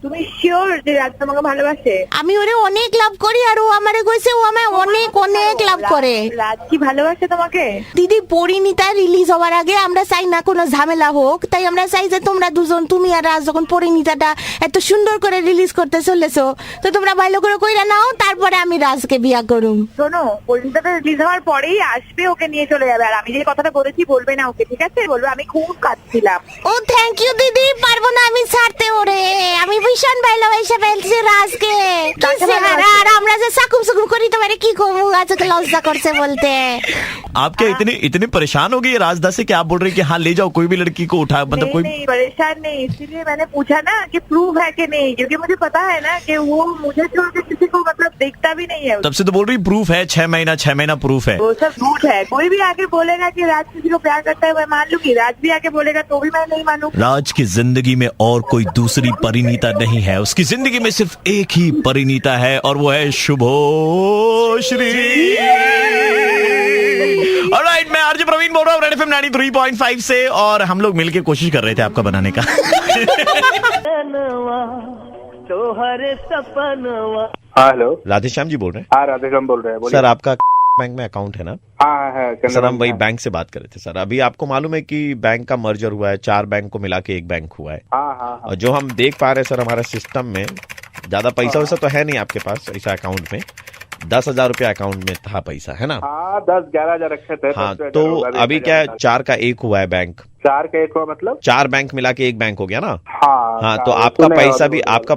তুমি শিওর যে রাজ তোমাকে ভালোবাসে? আমি ওরে অনেক লাভ করি, আর ও আমারে কইছে ও আমায় অনেক অনেক লাভ করে। রাজ কি ভালোবাসে তোমাকে? দিদি, পরিণীতা রিলিজ হওয়ার আগে আমরা চাই না কোনো ঝামেলা হোক, তাই আমরা চাই যে তোমরা দুজন, তুমি আর রাজ, যখন পরিণীতাটা এত সুন্দর করে রিলিজ করতে চলেছো, তো তোমরা ভালো করে কইরা নাও, তারপরে আমি রাজকে বিয়া করুম। শোনো, পরিণীতাটা রিলিজ হওয়ার পরেই আসবে, ওকে নিয়ে চলে যাবে। আর আমি যে কথাটা বলেছি বলবে না ওকে, ঠিক আছে? বলবে আমি খুব কাঁদছিলাম। ও থ্যাংক ইউ দিদি, পারবো না আমি ছাড়তে ওরে। আমি ভীষণ ভালোবাসা ফেলছি রাজকে। আর আমরা যে সাকুম সাকুম করি, তোমার কি কমু, আজকে লজ্জা করছে বলতে। आप क्या इतने परेशान हो गई राजदा से कि आप बोल रहे हैं कि हाँ ले जाओ कोई भी लड़की को उठा, मतलब कोई नहीं परेशान नहीं, इसीलिए मैंने पूछा ना कि प्रूफ है कि नहीं, क्योंकि मुझे पता है ना कि वो मुझे छोड़ के किसी को मतलब देखता भी नहीं है। तब से तो बोल रही प्रूफ है, 6 महीना प्रूफ है। वो सब झूठ है। कोई भी आके बोलेगा कि राज किसी को प्यार करता है, मैं मान लूंगी। राज भी आके बोलेगा तो भी मैं नहीं मानूंगी। राज की जिंदगी में और कोई दूसरी परिणीता नहीं है, उसकी जिंदगी में सिर्फ एक ही परिणीता है, और वो है शुभोश्री। ऑलराइट, मैं आरजे प्रवीण बोल रहा हूँ रेड एफएम 93.5 से, और हम लोग मिलके कोशिश कर रहे थे आपका बनाने का। हाँ हेलो, राधेश्याम जी बोल रहे हैं? हाँ राधेश्याम बोल रहे हैं। सर आपका बैंक में अकाउंट है ना? हाँ है सर हम वही बैंक से बात कर रहे थे सर। अभी आपको मालूम है कि बैंक का मर्जर हुआ है, 4 बैंक को मिला के एक बैंक हुआ है। हाँ। और जो हम देख पा रहे हैं सर, हमारे सिस्टम में ज्यादा पैसा वैसा तो है नहीं आपके पास ऐसा अकाउंट में, 10,000 रुपया अकाउंट में था पैसा, है ना? हाँ 10-11 हजार रखे थे। हाँ, तो अभी क्या 4 का 1 हुआ है बैंक। 4 का 1 हुआ मतलब 4 बैंक मिला के 1 बैंक हो गया ना? हाँ, तो आपका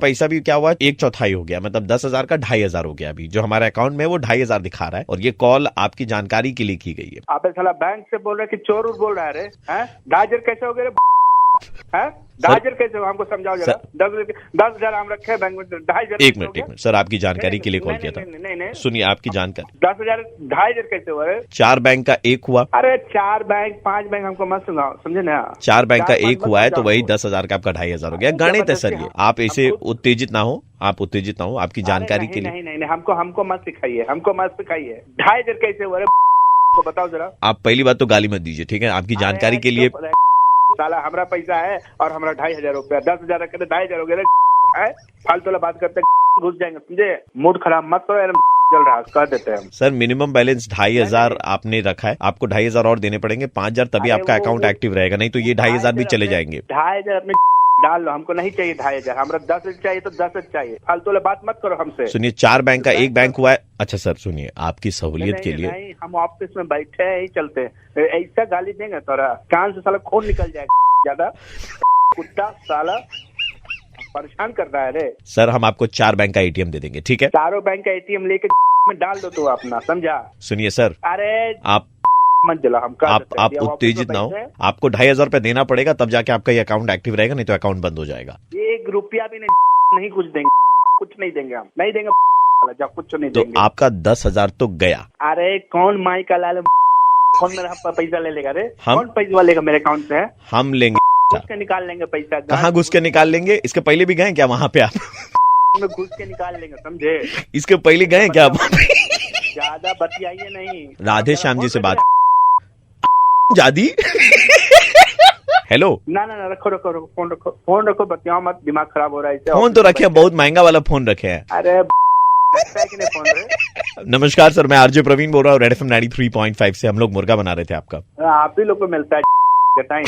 पैसा भी क्या हुआ, 1/4 हो गया, मतलब 10,000 का 2,500 हो गया। अभी जो हमारे अकाउंट में वो 2,500 दिखा रहा है, और ये कॉल आपकी जानकारी के लिए की गई है। आप साला बैंक से बोल रहे कि चोर बोल रहा है रे? 2,000 कैसे हो गए रे? 2,000 कैसे हो, हमको समझाओ जरा। 10,000 हम रखे बैंक में, 2,500। एक मिनट सर, आपकी जानकारी के लिए कॉल किया था। नहीं सुनिए आपकी जानकारी। 10,000 2,500 कैसे हुआ रे? 4 बैंक का 1 हुआ। अरे 4 बैंक 5 बैंक हमको मत सुनाओ, समझे ना? 4 बैंक का 1 हुआ है, तो वही 10,000 का आपका 2,500 हो गया। गणित है सर ये, आप इसे उत्तेजित ना हो, आपकी जानकारी के लिए। नहीं, हमको मत सिखाइए, 2,500 कैसे हुआ रे? बताओ जरा। आप पहली बात तो गाली मत दीजिए, ठीक है? आपकी जानकारी के लिए। साला हमारा पैसा है और हमारा 2,500 रुपया, 10,000 रखे थे, 2,500 हो गए। फालतू वाला बात करते घुस जाएंगे, समझे? मूड खराब मत करो, चल रहा कर देते हैं। सर मिनिमम बैलेंस 2,500 आपने रखा है, आपको 2,500 और देने पड़ेंगे, 5,000 तभी आपका अकाउंट एक्टिव रहेगा, नहीं तो ये 2,500 भी चले जाएंगे। 2,500 अपने डाल लो, हमको नहीं चाहिए 2,500, हमारा 10 चाहिए तो 10 चाहिए। फालतू वाला बात मत करो हमसे। सुनिए 4 बैंक का 1 बैंक हुआ है। अच्छा सर सुनिए, आपकी सहूलियत के लिए नहीं, हम ऑफिस में बैठे हैं, ही चलते हैं, ऐसा गाली देंगे तोरा कान से साला खून निकल जाएगा। ज्यादा कुत्ता साला परेशान कर रहा है रे। सर हम आपको 4 बैंक का ATM दे देंगे, ठीक है? 4 बैंक का ATM लेके में डाल दो तो अपना, समझा? सुनिए सर, अरे आप मत जला, हम कर आप देते हैं। आप दिया वापस उत्तेजित दो ना हो। पैसे। आपको 2,500 रुपए देना पड़ेगा, तब जाके आपका ये अकाउंट एक्टिव रहेगा, नहीं तो अकाउंट बंद हो जाएगा। 1 रुपया भी नहीं कुछ देंगे, कुछ नहीं देंगे, हम नहीं देंगे जा, कुछ नहीं तो देंगे। आपका 10,000 तो गया। अरे कौन माई का लाल, कौन मेरा पैसा ले लेगा? रे हम- कौन पैसा लेगा मेरे अकाउंट से? हम लेंगे। घुस के निकाल लेंगे पैसा। कहाँ घुस के निकाल लेंगे? इसके पहले भी गए क्या वहां पे आप? में घुस के निकाल लेंगे, समझे? इसके पहले गए क्या आप? ज्यादा बतियाइए नहीं। राधे श्याम जी से बात। जादी। हेलो। ना ना ना, रखो रखो रखो, फोन रखो, बतियाओ मत, दिमाग खराब हो रहा है इससे। फोन तो रखे, बहुत महंगा वाला फोन रखे हैं। अरे ऐसा है कि नहीं फोन रे? नमस्कार सर, मैं आरजे प्रवीण बोल रहा हूँ, रेड एफएम 93.5 से। हम लोग मुर्गा बना रहे थे आपका। आप ही लोग को मिलता है टाइम।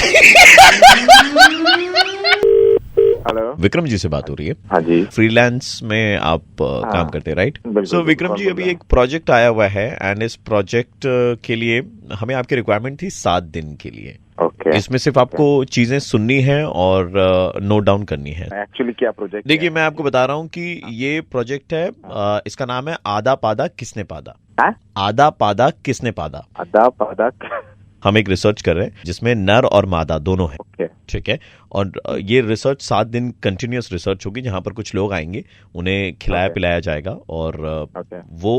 हेलो, विक्रम जी से बात हो रही है। हाँ जी, फ्रीलांस में आप काम करते हैं, राइट? बिल्कुल, सो विक्रम जी, अभी एक प्रोजेक्ट आया हुआ है एंड इस प्रोजेक्ट के लिए हमें आपकी रिक्वायरमेंट थी 7 दिन के लिए। ओके। इसमें सिर्फ आपको चीजें सुननी है और नोट डाउन करनी है। एक्चुअली क्या प्रोजेक्ट? देखिए, मैं आपको बता रहा हूँ कि ये प्रोजेक्ट है, इसका नाम है आधा पादा किसने पादा। आधा पादा किसने पादा। आधा पादा। हम एक रिसर्च कर रहे हैं जिसमें नर और मादा दोनों है। ओके, ठीक है। और ये रिसर्च 7 दिन कंटिन्यूअस रिसर्च होगी, जहां पर कुछ लोग आएंगे, उन्हें खिलाया पिलाया जाएगा और वो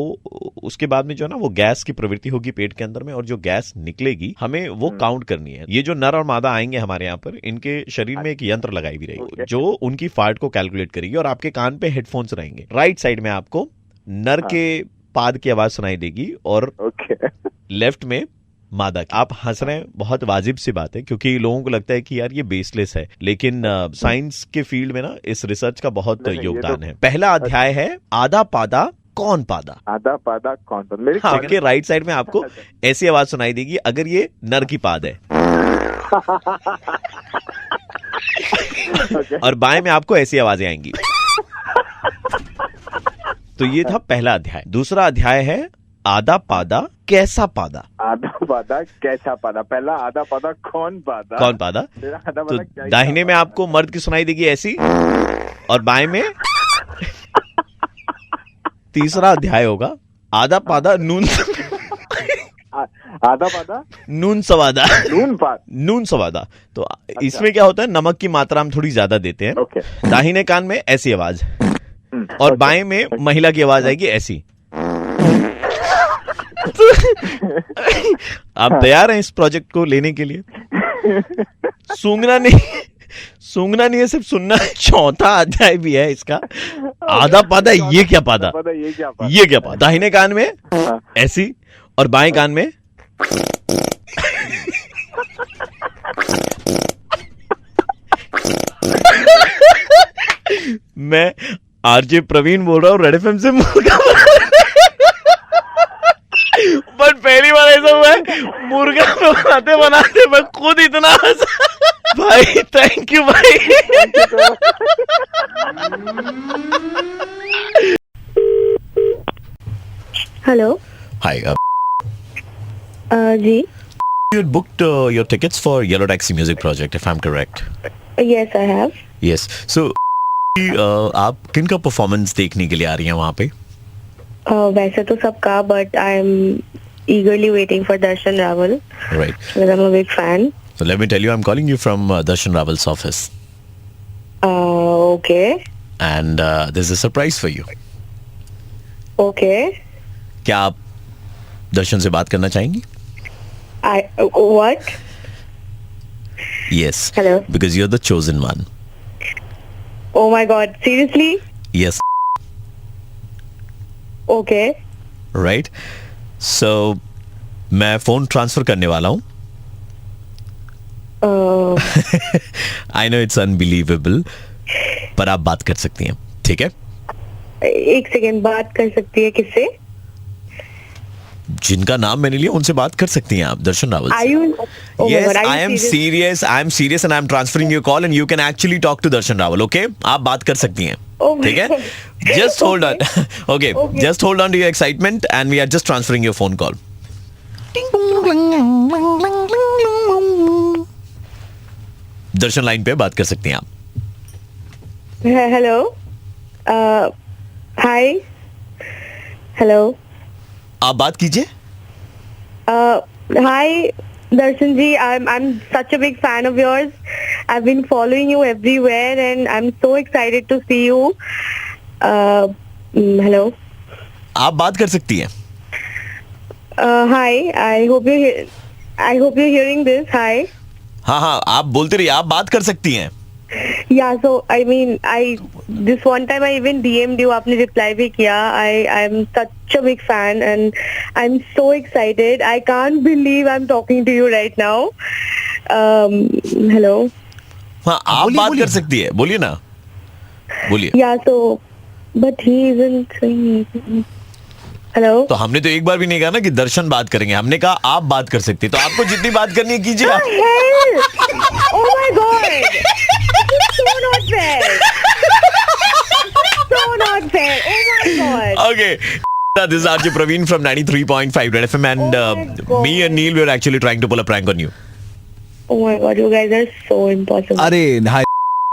उसके बाद में जो है ना, वो गैस की प्रवृत्ति होगी पेट के अंदर में, और जो गैस निकलेगी हमें वो काउंट करनी है। ये जो नर और मादा आएंगे हमारे यहाँ पर, इनके शरीर में एक यंत्र लगाई भी रहेगी जो उनकी फार्ट को कैलकुलेट करेगी, और आपके कान पे हेडफोन्स रहेंगे। राइट साइड में आपको नर के पाद की आवाज सुनाई देगी और लेफ्ट में मादा। आप हंस रहे हैं, बहुत वाजिब सी बात है, क्योंकि लोगों को लगता है कि यार ये बेसलेस है, लेकिन साइंस के फील्ड में ना इस रिसर्च का बहुत योगदान है। पहला अध्याय है आधा पादा कौन पादा। आधा पादा कौन पादा। आपके राइट साइड में आपको ऐसी आवाज सुनाई देगी अगर ये नर की पाद है। और बाएं में आपको ऐसी आवाजें आएंगी। तो ये था पहला अध्याय। दूसरा अध्याय है आधा पादा कैसा पादा। आधा पादा कैसा पादा। पहला आधा पादा कौन पादा। कौन पादा। तो दाहिने में आपको मर्द की सुनाई देगी ऐसी, और बाएं में तीसरा अध्याय होगा आधा पादा नून। आधा पादा नून सवादा। नून सवादा। तो इसमें क्या होता है, नमक की मात्रा हम थोड़ी ज्यादा देते हैं। दाहिने कान में ऐसी आवाज, और बाएं में महिला की आवाज आएगी ऐसी। आप तैयार हैं इस प्रोजेक्ट को लेने के लिए? सूंघना नहीं है, सिर्फ सुनना है। चौथा अध्याय भी है इसका, आधा पादा ये क्या पादा। ये क्या पादा। दाहिने कान में ऐसी, और बाएं कान में मैं आरजे प्रवीण बोल रहा हूँ, रेड एफएम से मुर्गा। बट पहली बार ऐसा हुआ है, मुर्गा बनाते बनाते मैं खुद इतना हंसा। भाई थैंक यू भाई। हेलो। हाय। जी। You booked your tickets for Yellow Taxi Music Project, if I'm correct. Yes, I have. Yes. So, आप किन का परफॉर्मेंस देखने के लिए आ रही हैं वहाँ पे? वैसे तो सबका, but I'm eagerly waiting for Darshan Rawal. Right. Because I'm a big fan. So let me tell you, I'm calling you from Darshan Rawal's office. Okay. And there's a surprise for you. Okay. क्या आप दर्शन से बात करना चाहेंगी? What? Yes. Hello. Because you're the chosen one. Oh my God! Seriously? Yes. Okay. Right. So मैं phone transfer करने वाला हूँ। I know it's unbelievable, पर आप बात कर सकती हैं, ठीक है? एक सेकेंड, बात कर सकती है किससे? जिनका नाम मैंने लिया उनसे बात कर सकती हैं आप, दर्शन Rawal. Yes, I am serious. I am serious and I am transferring your call and you can actually talk to Darshan Rawal, okay? आप बात कर सकती हैं, ठीक है? Just hold on. Okay, just hold on to your excitement and we are just transferring your phone call. Darshan line पे बात कर सकती हैं आप। हेलो। हाय। हेलो। आप बात कीजिए। Hi, Darshan ji. I'm such a big fan of yours. I've been following you everywhere, and I'm so excited to see you. Hello. आप बात कर सकती हैं। Hi. I hope you're hearing this. Hi. हाँ, आप बोलते रहिए, आप बात कर सकती हैं। Yeah. So I mean, this one time I even DM'd you. आपने reply भी किया. I'm such a big fan, and I'm so excited. I can't believe I'm talking to you right now. Hello. हाँ, आप बात कर सकती है, बोलिए ना, बोलिए। Yeah. So, but he isn't saying anything. Hello. तो हमने तो एक बार भी नहीं कहा ना कि दर्शन बात करेंगे, हमने कहा आप बात कर सकती है, तो आपको जितनी बात करनी है कीजिए। Oh my God. So not fair. So not fair. Oh my God. Okay. This is RJ Praveen from 93.5 Red FM, and me and Neil were actually trying to pull a prank on you. Oh my God, you guys are so impossible. अरे हाय,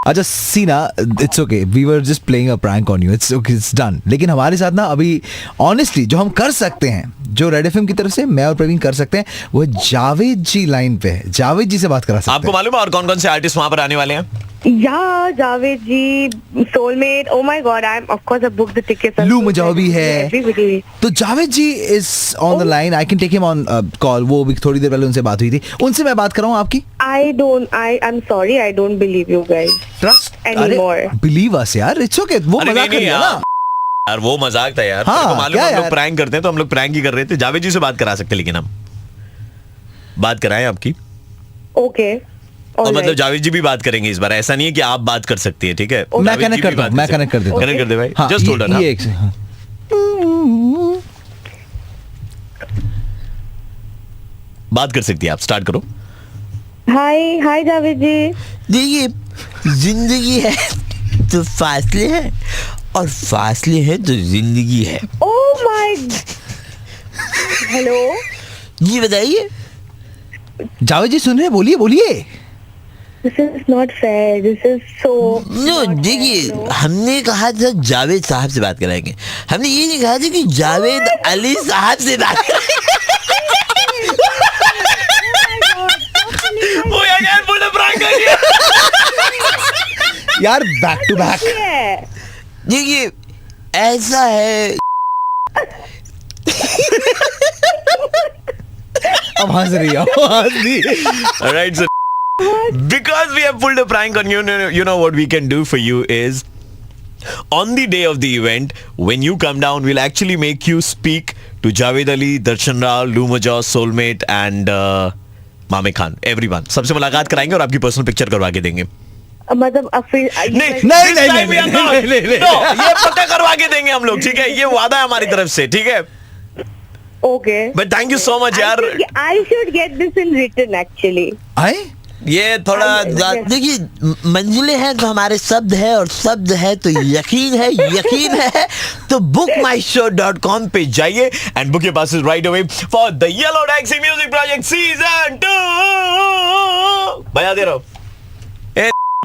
अच्छा see ना, it's okay, we were just playing a prank on you, it's okay, it's done. लेकिन हमारे साथ ना अभी honestly जो हम कर सकते हैं, जो रेड एफएम की तरफ से मैं और प्रवीण कर सकते हैं, वो जावेद जी लाइन पे है। जावेद जी से बात करा सकते हैं। आपको मालूम है और कौन कौन से आर्टिस्ट वहां पर आने वाले हैं? Yeah, Javed ji, Soulmate. Oh my God, of course I booked the tickets. लू मजाओ भी है। Everybody. तो Javed ji is on the line, I can take him on call. वो भी थोड़ी देर पहले उनसे बात हुई थी, उनसे मैं बात कर रहा हूँ आपकी। I'm sorry, I don't believe you guys. Trust Anymore. Believe us यार, इट्स ओके। वो अरे मजाक कर नहीं लिया ना यार, वो मजाक था यार। हाँ, तो मालूम क्या हम लोग यार? प्रैंक करते हैं, तो हम लोग प्रैंक ही कर रहे थे। जावेद जी से बात करा सकते हैं, लेकिन हम बात कराएं आपकी। Okay. और मतलब जावेद जी भी बात करेंगे इस बार, ऐसा नहीं है कि आप बात कर सकती है, ठीक है? मैं कनेक्ट करता हूँ, मैं कनेक्ट कर देता हूँ। कनेक्ट कर दे भाई, हाँ, जस्ट होल्ड ऑन। ये एक से, हाँ। बात कर सकती है आप, स्टार्ट करो। Hi, Javed ji. देखिए, जिंदगी है तो फासले हैं, और फासले हैं तो जिंदगी है। Oh my. Hello. जी बताइए। जावेद जी सुन रहे हैं, बोलिए बोलिए। This is not fair. This is so. No देखिए, हमने कहा था जावेद साहब से बात कराएंगे, हमने ये नहीं कहा था कि जावेद अली साहब से बात वो यार पूरा प्रैंक कर दिया यार, बैक टू बैक। देखिए ऐसा है। अब हंस रही है, हंस रही है। Alright, so because we have pulled a prank on you, you know what we can do for you is, on the day of the event, when you come down, we'll actually make you speak to Javed Ali, Darshan Rao, Lou Majaw, Soulmate, and Mame Khan, everyone. सबसे मुलाकात कराएंगे और आपकी personal picture करवा के देंगे। मतलब फिर नहीं, ये पक्का करवा के देंगे हम लोग, ठीक है? ये वादा है हमारी तरफ से, ठीक है? Okay. But thank you so much यार। I should get this in written actually. आए? ये थोड़ा देखिए, मंजिलें हैं तो हमारे शब्द है, और शब्द है तो यकीन है, यकीन है तो bookmyshow.com पे जाइए and book your passes right away for the Yellow Taxi Music Project Season 2। बजा दे रहा हूँ,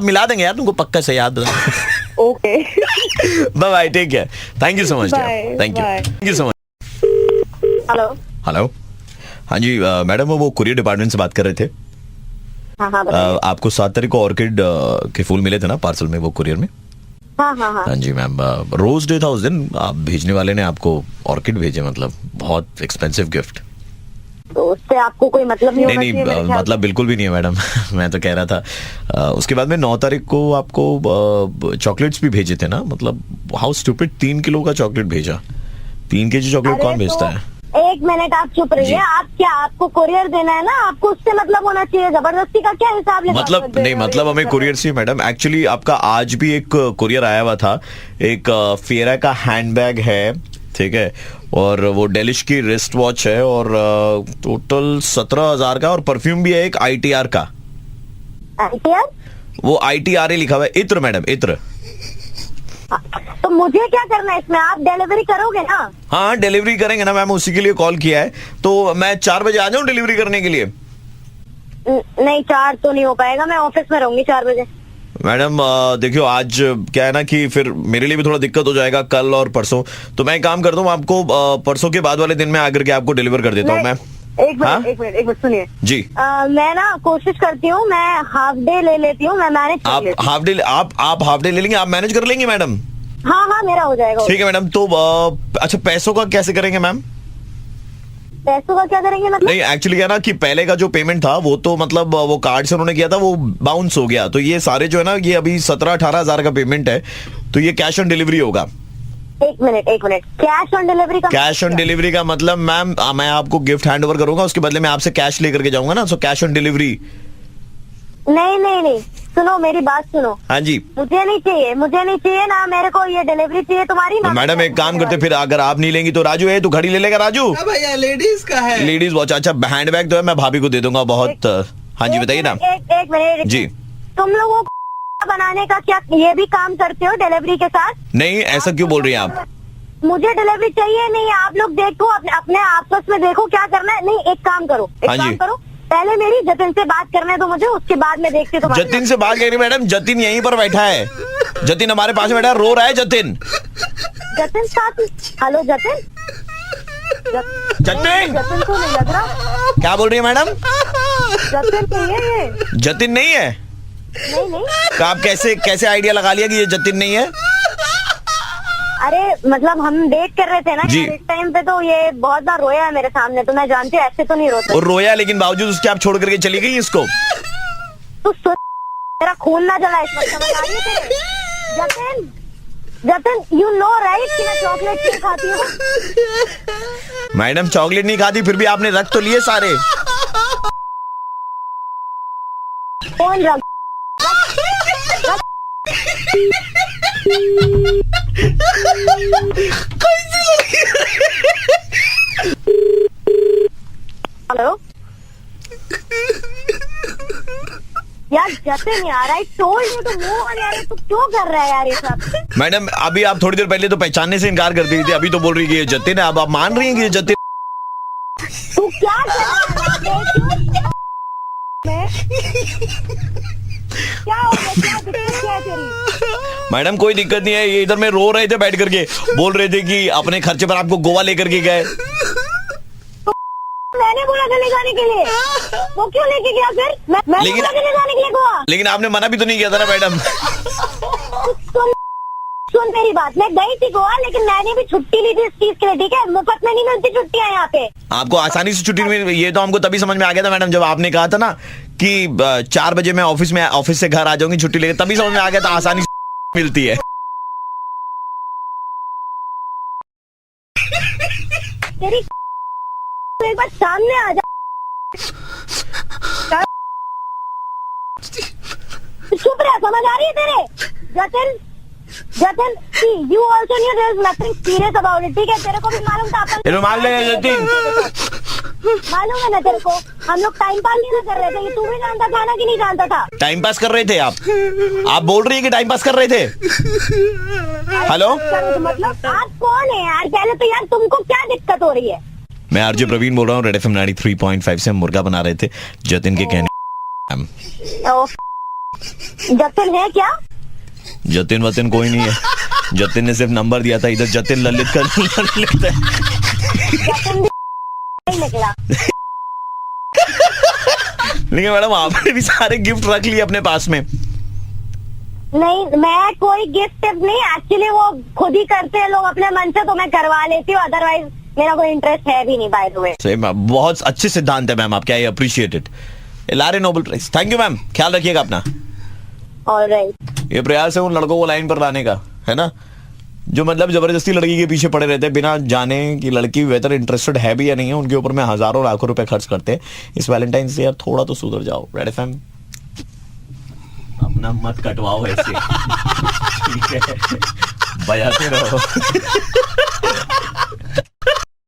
मिला देंगे यार तुमको, पक्का से याद रखना। Okay. Bye bye, take care, thank you so much, thank you so much. Hello. Hello, हाँ जी मैडम, वो कुरियर डिपार्टमेंट से बात कर रहे थे। हाँ, आपको 7 तारीख को ऑर्किड के फूल मिले थे ना पार्सल में, वो कुरियर में? हाँ जी मैम, रोज डे था उस दिन, आप भेजने वाले ने आपको ऑर्किड भेजे, मतलब बहुत एक्सपेंसिव गिफ्ट। तो उससे आपको कोई मतलब नहीं? नहीं, मतलब बिल्कुल भी नहीं है मैडम। मैं तो कह रहा था उसके बाद में 9 तारीख को आपको चॉकलेट्स भी भेजे थे ना, मतलब हाउ स्टूपिड, 3 किलो का चॉकलेट भेजा। 3 kg चॉकलेट कौन भेजता है? एक मिनट आप चुप रहिए। आप क्या, आपको कुरियर देना है ना, आपको उससे मतलब होना चाहिए। जबरदस्ती का क्या हिसाब लेकर? मतलब नहीं, मतलब हमें कुरियर से मैडम, एक्चुअली आपका आज भी एक कुरियर आया हुआ था, एक फेरा का हैंडबैग है, ठीक है, और वो डेलिश की रिस्ट वॉच है, और टोटल 17,000 का, और परफ्यूम भी है एक ITR का। ITR? वो ITRA लिखा हुआ है, इत्र मैडम, इत्र। तो मुझे क्या करना है इसमें? आप डिलीवरी करोगे ना? हाँ, डिलीवरी करेंगे ना मैम, उसी के लिए कॉल किया है। तो मैं 4 बजे आ जाऊँ डिलीवरी करने के लिए? नहीं, 4 तो नहीं हो पाएगा, मैं ऑफिस में रहूंगी 4 बजे। मैडम देखियो, आज क्या है ना कि फिर मेरे लिए भी थोड़ा दिक्कत हो जाएगा कल और परसों, तो मैं एक काम करता हूँ, आपको परसों के बाद वाले दिन में आकर के आपको डिलीवर कर देता हूँ मैं। एक मिनट सुनिए जी। मैं ना कोशिश करती हूँ, मैं हाफ डे ले लेती हूँ, मैं मैनेज कर लेती हूँ। आप हाफ डे ले लेंगे, आप मैनेज कर लेंगे मैडम? हाँ मेरा हो जाएगा। ठीक है मैडम। तो अच्छा, पैसों का कैसे करेंगे मैम? पैसों का क्या करेंगे मतलब? नहीं, एक्चुअली क्या ना कि पहले का जो पेमेंट था वो तो मतलब वो कार्ड से उन्होंने किया था, वो बाउंस हो गया, तो ये सारे जो है ना, ये अभी 17-18 हजार का पेमेंट है, तो ये कैश ऑन डिलीवरी होगा। एक मिनट कैश ऑन डिलीवरी का? कैश ऑन डिलीवरी का मतलब मैम, मैं आपको गिफ्ट हैंड ओवर करूंगा, उसके बदले में आपसे कैश लेकर के जाऊंगा ना, सो कैश ऑन डिलीवरी। नहीं, सुनो मेरी बात सुनो। हाँ जी। मुझे नहीं चाहिए ना, मेरे को ये डिलीवरी चाहिए तुम्हारी ना। मैडम एक काम करते, फिर अगर आप नहीं लेंगी तो राजू है, तू घड़ी ले लेगा राजू। भैया लेडीज का है। लेडीज वॉच, अच्छा हैंड बैग तो है, मैं भाभी को दे दूंगा बहुत। हाँ जी बताइए ना। एक मिनट जी। तुम लोगों को बनाने का क्या ये भी काम करते हो डिलीवरी के साथ? नहीं, ऐसा क्यों बोल रही हैं आप? मुझे डिलीवरी चाहिए नहीं, आप लोग देखो अपने आपस में देखो क्या करना है। नहीं, एक काम करो, पहले मेरी जतिन से बात करने दो मुझे, उसके बाद में देखती हूँ। जतिन से बात करें मैडम? जतिन यहीं पर बैठा है, जतिन हमारे पास बैठा है, रो रहा है जतिन साथ। हेलो जतिन को नहीं लग रहा? क्या बोल रही है मैडम? जतिन नहीं है ये? जतिन नहीं है? नहीं। तो आप कैसे आइडिया लगा लिया कि ये जतिन नहीं है? अरे मतलब हम डेट कर रहे थे ना इस टाइम पे, तो ये बहुत बार रोया है मेरे सामने, तो मैं जानती हूँ ऐसे तो नहीं रोता। और रोया, लेकिन बावजूद उसके आप छोड़ करके चली गई इसको? तो मेरा खून ना जला इस वक्त, समझ आ रही है तेरे? जतिन यू नो राइट कि मैं चॉकलेट क्यों खाती हूँ? मैडम चॉकलेट नहीं खाती, फिर भी आपने रख तो लिए सारे। कौन रख? हेलो यार जतिन यार, I told you to move on यार, तू क्यों कर रहा है यार ये सब? मैडम अभी आप थोड़ी देर पहले तो पहचानने से इनकार कर दी थी, अभी तो बोल रही है कि ये जतिन है, अब आप मान रही हैं कि ये जतिन? तू क्या कर रहा है? क्या हो गया? क्या दिक्कत है तेरी? मैडम कोई दिक्कत नहीं है, ये इधर में रो रहे थे बैठ करके, बोल रहे थे कि अपने खर्चे पर आपको गोवा लेकर के गए। मैंने बोला था ले जाने के लिए, वो क्यों लेके गया फिर? मैंने बोला था ले जाने के लिए गोवा। लेकिन आपने मना भी तो नहीं किया था ना मैडम। सुन मेरी बात, मैं गई थी गोवा, लेकिन मैंने भी छुट्टी ली थी इस चीज के लिए, ठीक है? मुफ्त में नहीं मिलती छुट्टियां यहाँ पे। आपको आसानी से छुट्टी मिल, ये तो हमको तभी समझ में आ गया था मैडम, जब आपने कहा था ना कि 4 बजे मैं ऑफिस से घर आ जाऊंगी छुट्टी लेकर, तभी समझ में आ गया था आसानी से मिलती है। तेरी एक बार सामने आ जा। चुप रहा, समझ आ रही है तेरे? Jatin you also knew there is nothing serious about it, ठीक है? तेरे को भी मालूम था अपन मान ले जतिन, मालूम है ना तेरे को, हम लोग टाइम पास नहीं कर रहे थे, ये तू भी जानता था ना कि नहीं जानता था? टाइम पास कर रहे थे आप बोल रही है कि टाइम पास कर रहे थे? हेलो मतलब आप कौन है यार? पहले तो यार तुमको क्या दिक्कत हो रही है? मैं आरजे प्रवीण बोल रहा हूँ, रेड एफएम 93.5 से हम मुर्गा बना रहे थे जतिन के कहने। जतिन है क्या? जतिन वतिन कोई नहीं है, जतिन ने सिर्फ नंबर दिया था, इधर जतिन ललित का लिखता है। निकला। लेकिन मैडम आपने भी सारे गिफ्ट रख लिए अपने पास में। नहीं, मैं कोई गिफ्ट नहीं, एक्चुअली वो खुद ही करते हैं लोग अपने मन से, तो मैं करवा लेती हूँ, अदरवाइज मेरा कोई इंटरेस्ट है भी नहीं। बाय द वे बहुत अच्छे सिद्धांत है मैम आपके, आई अप्रिशिएट इट। लारे Nobel prize. Thank you ma'am, ख्याल रखिएगा अपना। ऑलराइट। ये प्रयास है उन लड़कों को लाइन पर लाने का, है ना, जो मतलब जबरदस्ती लड़की के पीछे पड़े रहते हैं बिना जाने कि लड़की वेदर इंटरेस्टेड है भी या नहीं है, उनके ऊपर में हजारों लाखों रुपए खर्च करते हैं। इस वैलेंटाइन से यार थोड़ा तो सुधर जाओ। रेड एफएम अपना मत कटवाओ ऐसे, ठीक है, बजाते रहो।